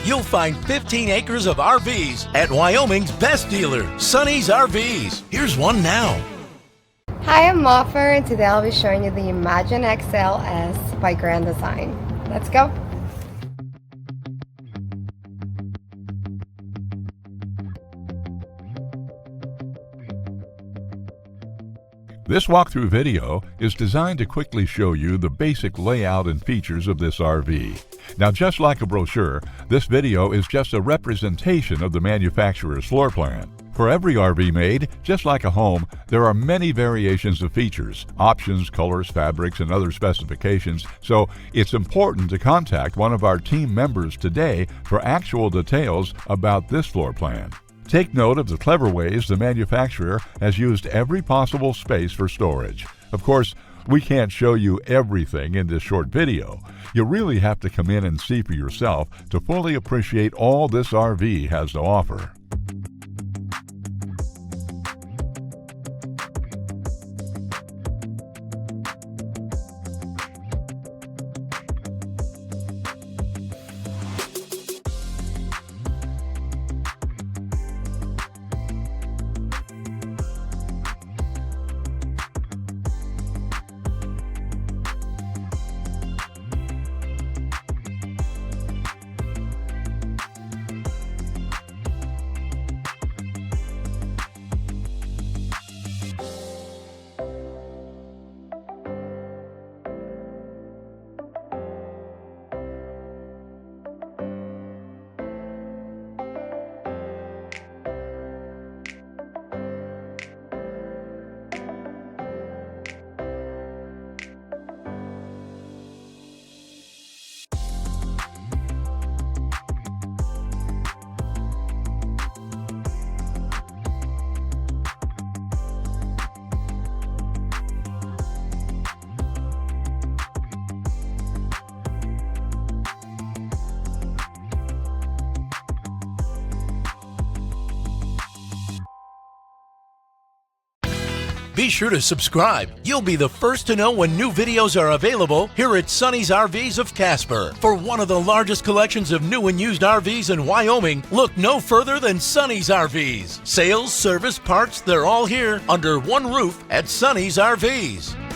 you'll find 15 acres of RVs at Wyoming's best dealer, Sonny's RVs. Here's one now. Hi, I'm Moffer, and today I'll be showing you the Imagine XLS by Grand Design. Let's go. This walkthrough video is designed to quickly show you the basic layout and features of this RV. Now, just like a brochure, this video is just a representation of the manufacturer's floor plan. For every RV made, just like a home, there are many variations of features, options, colors, fabrics, and other specifications, so it's important to contact one of our team members today for actual details about this floor plan. Take note of the clever ways the manufacturer has used every possible space for storage. Of course, we can't show you everything in this short video. You really have to come in and see for yourself to fully appreciate all this RV has to offer. Be sure to subscribe. You'll be the first to know when new videos are available here at Sonny's RVs of Casper. For one of the largest collections of new and used RVs in Wyoming, look no further than Sonny's RVs. Sales, service, parts, they're all here under one roof at Sonny's RVs.